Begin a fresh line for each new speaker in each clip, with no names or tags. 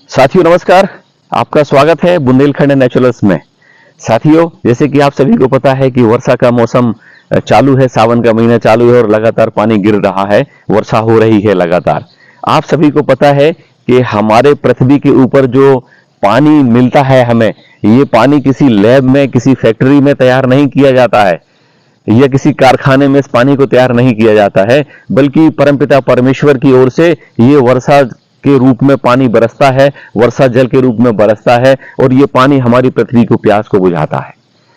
साथियों नमस्कार। आपका स्वागत है बुंदेलखंड नेचुरल्स में। साथियों, जैसे कि आप सभी को पता है कि वर्षा का मौसम चालू है, सावन का महीना चालू है और लगातार पानी गिर रहा है, वर्षा हो रही है लगातार। आप सभी को पता है कि हमारे पृथ्वी के ऊपर जो पानी मिलता है हमें, ये पानी किसी लैब में, किसी फैक्ट्री में तैयार नहीं किया जाता है या किसी कारखाने में इस पानी को तैयार नहीं किया जाता है, बल्कि परमपिता परमेश्वर की ओर से ये वर्षा के रूप में पानी बरसता है, वर्षा जल के रूप में बरसता है और ये पानी हमारी पृथ्वी को प्यास को बुझाता है।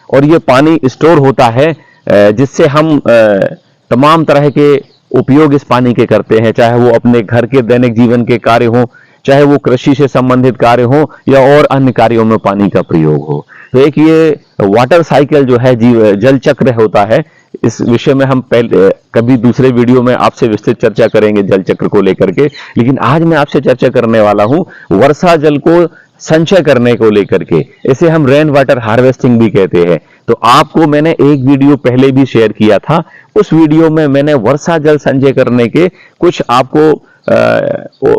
और ये पानी स्टोर होता है, जिससे हम तमाम तरह के उपयोग इस पानी के करते हैं, चाहे वो अपने घर के दैनिक जीवन के कार्य हो, चाहे वो कृषि से संबंधित कार्य हो या और अन्य कार्यों में पानी का प्रयोग हो। तो एक ये वाटर साइकिल जो है, जल चक्र होता है, इस विषय में हम पहले कभी दूसरे वीडियो में आपसे विस्तृत चर्चा करेंगे जल चक्र को लेकर के। लेकिन आज मैं आपसे चर्चा करने वाला हूं वर्षा जल को संचय करने को लेकर के। इसे हम रेन वाटर हार्वेस्टिंग भी कहते हैं। तो आपको मैंने एक वीडियो पहले भी शेयर किया था, उस वीडियो में मैंने वर्षा जल संचय करने के कुछ आपको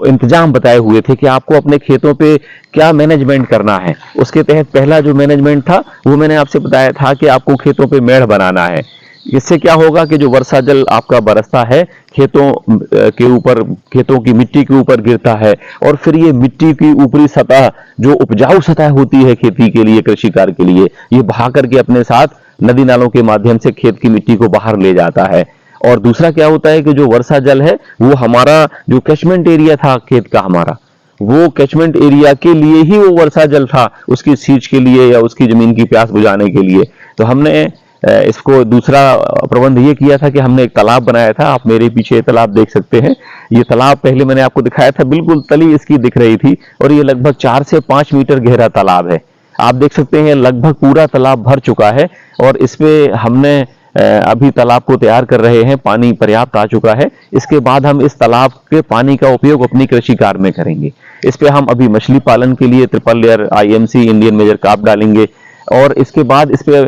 इंतजाम बताए हुए थे कि आपको अपने खेतों पे क्या मैनेजमेंट करना है। उसके तहत पहला जो मैनेजमेंट था वो मैंने आपसे बताया था कि आपको खेतों पे मेढ़ बनाना है। इससे क्या होगा कि जो वर्षा जल आपका बरसता है खेतों के ऊपर, खेतों की मिट्टी के ऊपर गिरता है और फिर ये मिट्टी की ऊपरी सतह, जो उपजाऊ सतह होती है खेती के लिए, कृषि कार्य के लिए, ये बहा करके अपने साथ नदी नालों के माध्यम से खेत की मिट्टी को बाहर ले जाता है। और दूसरा क्या होता है कि जो वर्षा जल है वो हमारा जो कैचमेंट एरिया था खेत का, हमारा वो कैचमेंट एरिया के लिए ही वो वर्षा जल था, उसकी सींच के लिए या उसकी जमीन की प्यास बुझाने के लिए। तो हमने इसको दूसरा प्रबंध ये किया था कि हमने एक तालाब बनाया था। आप मेरे पीछे तालाब देख सकते हैं। ये तालाब पहले मैंने आपको दिखाया था, बिल्कुल तली इसकी दिख रही थी और ये लगभग 4 से 5 मीटर गहरा तालाब है। आप देख सकते हैं लगभग पूरा तालाब भर चुका है और इसमें हमने अभी तालाब को तैयार कर रहे हैं, पानी पर्याप्त आ चुका है। इसके बाद हम इस तालाब के पानी का उपयोग अपनी कृषि कार्य में करेंगे। इस पे हम अभी मछली पालन के लिए triple layer IMC Indian major carp डालेंगे और इसके बाद इस पे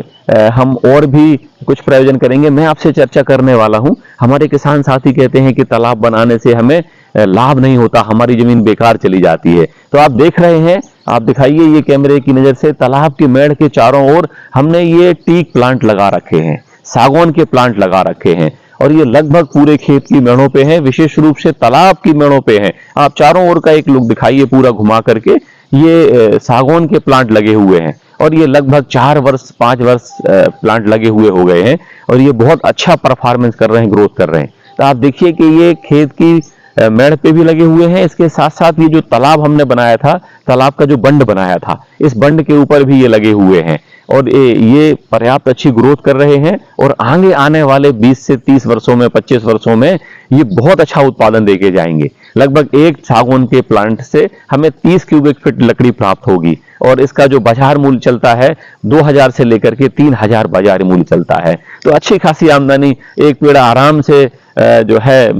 हम और भी कुछ प्रयोजन करेंगे। मैं आपसे चर्चा करने वाला हूं। हमारे किसान साथी कहते हैं कि तालाब बनाने से हमें लाभ नहीं होता, हमारी जमीन बेकार चली जाती है। तो आप देख रहे हैं, आप दिखाइए ये कैमरे की नजर से, तालाब की मेढ़ के चारों ओर हमने ये टीक प्लांट लगा रखे हैं, सागौन के प्लांट लगा रखे हैं और ये लगभग पूरे खेत की मेढ़ों पे हैं, विशेष रूप से तालाब की मेढ़ों पे हैं। आप चारों ओर का एक लुक दिखाइए पूरा घुमा करके। ये सागौन के प्लांट लगे हुए हैं और ये लगभग 4 वर्ष 5 वर्ष प्लांट लगे हुए हो गए हैं और ये बहुत अच्छा परफॉर्मेंस कर रहे हैं, ग्रोथ कर रहे हैं। तो आप देखिए कि ये खेत की मेढ़ पे भी लगे हुए हैं। इसके साथ साथ ये जो तालाब हमने बनाया था, तालाब का जो बंड बनाया था, इस बंड के ऊपर भी ये लगे हुए हैं और ये पर्याप्त अच्छी ग्रोथ कर रहे हैं और आगे आने वाले 20 से 30 वर्षों में, 25 वर्षों में ये बहुत अच्छा उत्पादन देके जाएंगे। लगभग एक सागौन के प्लांट से हमें 30 क्यूबिक फीट लकड़ी प्राप्त होगी और इसका जो बाजार मूल्य चलता है 2000 से लेकर के 3000 बाजार मूल्य चलता है। तो अच्छी खासी आमदनी, एक पेड़ आराम से जो है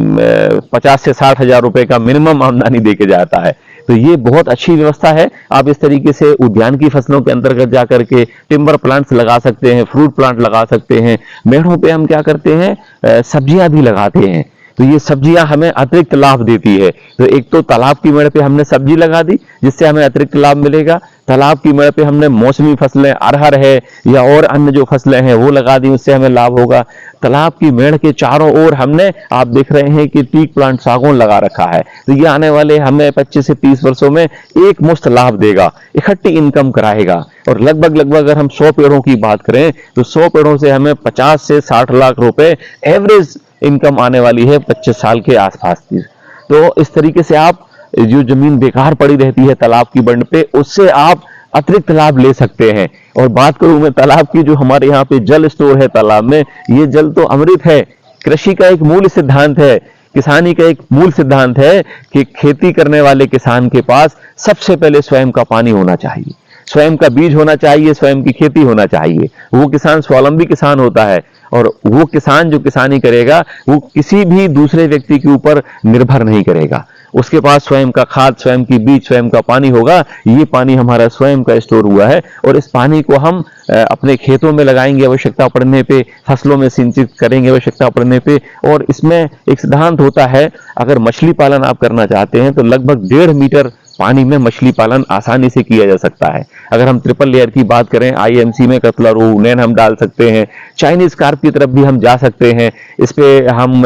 50 से 60 हजार रुपए का मिनिमम आमदनी देके जाता है। तो ये बहुत अच्छी व्यवस्था है। आप इस तरीके से उद्यान की फसलों के अंतर्गत जाकर के टिम्बर प्लांट्स लगा सकते हैं, फ्रूट प्लांट लगा सकते हैं। मेढ़ों पे हम क्या करते हैं, सब्जियां भी लगाते हैं। तो ये सब्जियां हमें अतिरिक्त लाभ देती है। तो एक तो तालाब की मेड़ पे हमने सब्जी लगा दी जिससे हमें अतिरिक्त लाभ मिलेगा। तालाब की मेड़ पे हमने मौसमी फसलें, अरहर है या और अन्य जो फसलें हैं वो लगा दी, उससे हमें लाभ होगा। तालाब की मेड़ के चारों ओर हमने, आप देख रहे हैं कि टीक प्लांट सागौन लगा रखा है। तो ये आने वाले हमें 25 से 30 वर्षों में एक मुश्त लाभ देगा, इकट्ठी इनकम कराएगा। और लगभग अगर हम 100 पेड़ों की बात करें तो 100 पेड़ों से हमें 50 से 60 लाख रुपए एवरेज इनकम आने वाली है 25 साल के आसपास की। तो इस तरीके से आप जो जमीन बेकार पड़ी रहती है तालाब की बंड पे, उससे आप अतिरिक्त लाभ ले सकते हैं। और बात करूं मैं तालाब की, जो हमारे यहाँ पे जल स्टोर है तालाब में, ये जल तो अमृत है। कृषि का एक मूल सिद्धांत है, किसानी का एक मूल सिद्धांत है कि खेती करने वाले किसान के पास सबसे पहले स्वयं का पानी होना चाहिए, स्वयं का बीज होना चाहिए, स्वयं की खेती होना चाहिए। वो किसान स्वावलंबी किसान होता है और वो किसान जो किसानी करेगा वो किसी भी दूसरे व्यक्ति के ऊपर निर्भर नहीं करेगा। उसके पास स्वयं का खाद, स्वयं की बीज, स्वयं का पानी होगा। ये पानी हमारा स्वयं का स्टोर हुआ है और इस पानी को हम अपने खेतों में लगाएंगे आवश्यकता पड़ने पे, फसलों में सिंचित करेंगे आवश्यकता पड़ने पे। और इसमें एक सिद्धांत होता है, अगर मछली पालन आप करना चाहते हैं तो लगभग 1.5 मीटर पानी में मछली पालन आसानी से किया जा सकता है। अगर हम ट्रिपल लेयर की बात करें, आईएमसी में कतला, रोहू, नैन हम डाल सकते हैं। चाइनीज कार्प की तरफ भी हम जा सकते हैं। इस पे हम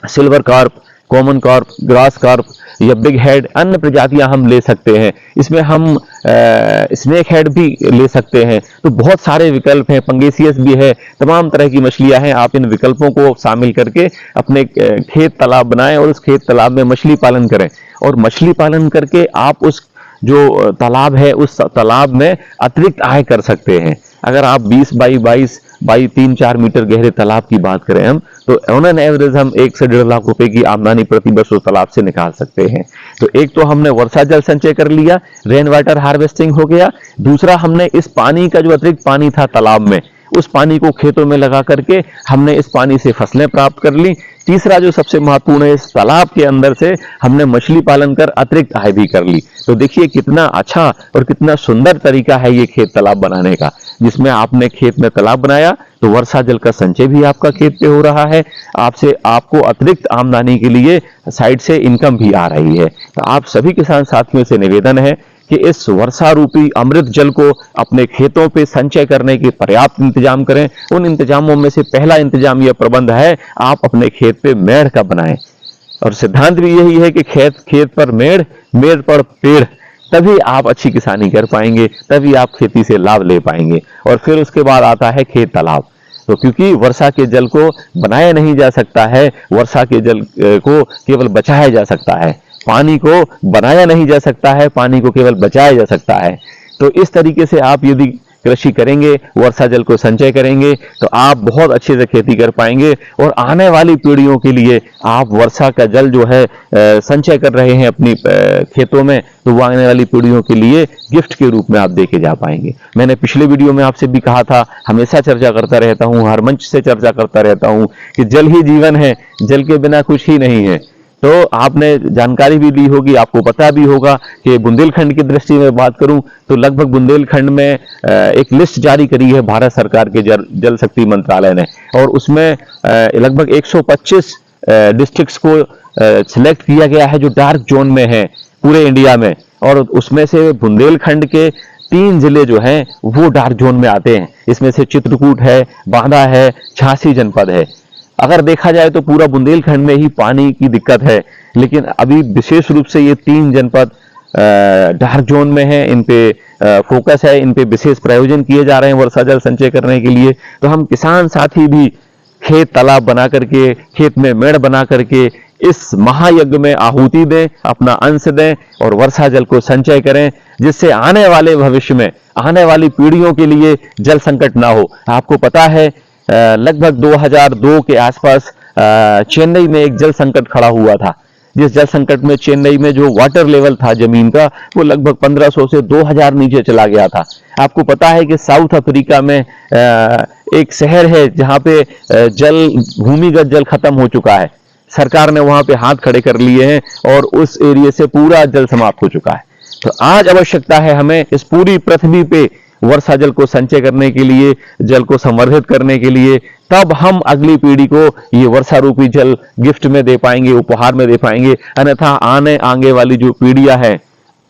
silver carp, common carp, grass carp या बिग हेड, अन्य प्रजातियां हम ले सकते हैं। इसमें हम स्नेक हेड भी ले सकते हैं। तो बहुत सारे विकल्प हैं, पंगेसियस भी है, तमाम तरह की मछलियां हैं। आप इन विकल्पों को शामिल करके अपने खेत तालाब बनाएं और उस खेत तालाब में मछली पालन करें। और मछली पालन करके आप उस जो तालाब है, उस तालाब में अतिरिक्त आय कर सकते हैं। अगर आप 20 बाई 22 बाई 3-4 मीटर गहरे तालाब की बात करें हम, तो ऑन एन एवरेज हम 1 से 1.5 लाख रुपए की आमदनी प्रति वर्ष उस तालाब से निकाल सकते हैं। तो एक तो हमने वर्षा जल संचय कर लिया, रेन वाटर हार्वेस्टिंग हो गया। दूसरा, हमने इस पानी का जो अतिरिक्त पानी था तालाब में, उस पानी को खेतों में लगा करके हमने इस पानी से फसलें प्राप्त कर ली। तीसरा जो सबसे महत्वपूर्ण है, इस तालाब के अंदर से हमने मछली पालन कर अतिरिक्त आय भी कर ली। तो देखिए कितना अच्छा और कितना सुंदर तरीका है ये खेत तालाब बनाने का, जिसमें आपने खेत में तालाब बनाया तो वर्षा जल का संचय भी आपका खेत पे हो रहा है, आपको अतिरिक्त आमदनी के लिए साइड से इनकम भी आ रही है। तो आप सभी किसान साथियों से निवेदन है कि इस वर्षा रूपी अमृत जल को अपने खेतों पे संचय करने के पर्याप्त इंतजाम करें। उन इंतजामों में से पहला इंतजाम यह प्रबंध है, आप अपने खेत पे मेड़ का बनाएं। और सिद्धांत भी यही है कि खेत पर मेड़, मेड़ पर पेड़, तभी आप अच्छी किसानी कर पाएंगे, तभी आप खेती से लाभ ले पाएंगे। और फिर उसके बाद आता है खेत तालाब। तो क्योंकि वर्षा के जल को बनाया नहीं जा सकता है, वर्षा के जल को केवल बचाया जा सकता है। पानी को बनाया नहीं जा सकता है, पानी को केवल बचाया जा सकता है। तो इस तरीके से आप यदि कृषि करेंगे, वर्षा जल को संचय करेंगे, तो आप बहुत अच्छे से खेती कर पाएंगे। और आने वाली पीढ़ियों के लिए आप वर्षा का जल जो है संचय कर रहे हैं अपनी खेतों में, तो वो आने वाली पीढ़ियों के लिए गिफ्ट के रूप में आप देके जा पाएंगे। मैंने पिछले वीडियो में आपसे भी कहा था, हमेशा चर्चा करता रहता हूँ, हर मंच से चर्चा करता रहता हूँ कि जल ही जीवन है, जल के बिना कुछ ही नहीं है। तो आपने जानकारी भी ली होगी, आपको पता भी होगा कि बुंदेलखंड की दृष्टि में बात करूं तो लगभग बुंदेलखंड में एक लिस्ट जारी करी है भारत सरकार के जल शक्ति मंत्रालय ने, और उसमें लगभग 125 डिस्ट्रिक्ट्स को सिलेक्ट किया गया है जो डार्क जोन में है पूरे इंडिया में। और उसमें से बुंदेलखंड के 3 जिले जो हैं वो डार्क जोन में आते हैं। इसमें से चित्रकूट है, बांदा है, झांसी जनपद है। अगर देखा जाए तो पूरा बुंदेलखंड में ही पानी की दिक्कत है, लेकिन अभी विशेष रूप से ये 3 जनपद डार्क जोन में है, इन पे फोकस है, इन पे विशेष प्रयोजन किए जा रहे हैं वर्षा जल संचय करने के लिए। तो हम किसान साथी भी खेत तालाब बना करके, खेत में मेड़ बना करके इस महायज्ञ में आहुति दें, अपना अंश दें और वर्षा जल को संचय करें, जिससे आने वाले भविष्य में, आने वाली पीढ़ियों के लिए जल संकट ना हो। आपको पता है लगभग 2002 के आसपास चेन्नई में एक जल संकट खड़ा हुआ था, जिस जल संकट में चेन्नई में जो वाटर लेवल था जमीन का, वो लगभग 1500 से 2000 नीचे चला गया था। आपको पता है कि साउथ अफ्रीका में एक शहर है जहां पे भूमिगत जल खत्म हो चुका है। सरकार ने वहां पे हाथ खड़े कर लिए हैं और उस एरिया से पूरा जल समाप्त हो चुका है। तो आज आवश्यकता है हमें इस पूरी पृथ्वी पे वर्षा जल को संचय करने के लिए, जल को संवर्धित करने के लिए। तब हम अगली पीढ़ी को ये वर्षा रूपी जल गिफ्ट में दे पाएंगे, उपहार में दे पाएंगे। अन्यथा आगे वाली जो पीढ़ियां हैं,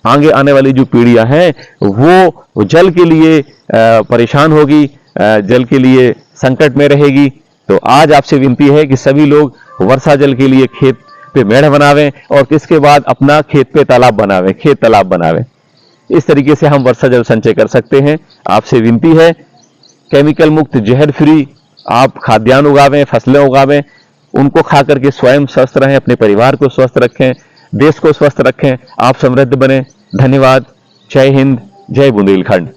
आगे आने वाली जो पीढ़ियां हैं वो जल के लिए परेशान होगी, जल के लिए संकट में रहेगी। तो आज आपसे विनती है कि सभी लोग वर्षा जल के लिए खेत पे मेड़ बनावें और इसके बाद अपना खेत पे तालाब बनावें, खेत तालाब बनावें। इस तरीके से हम वर्षा जल संचय कर सकते हैं। आपसे विनती है, केमिकल मुक्त, जहर फ्री आप खाद्यान्न उगावें, फसलें उगावें, उनको खा करके स्वयं स्वस्थ रहें, अपने परिवार को स्वस्थ रखें, देश को स्वस्थ रखें, आप समृद्ध बने। धन्यवाद। जय हिंद, जय बुंदेलखंड।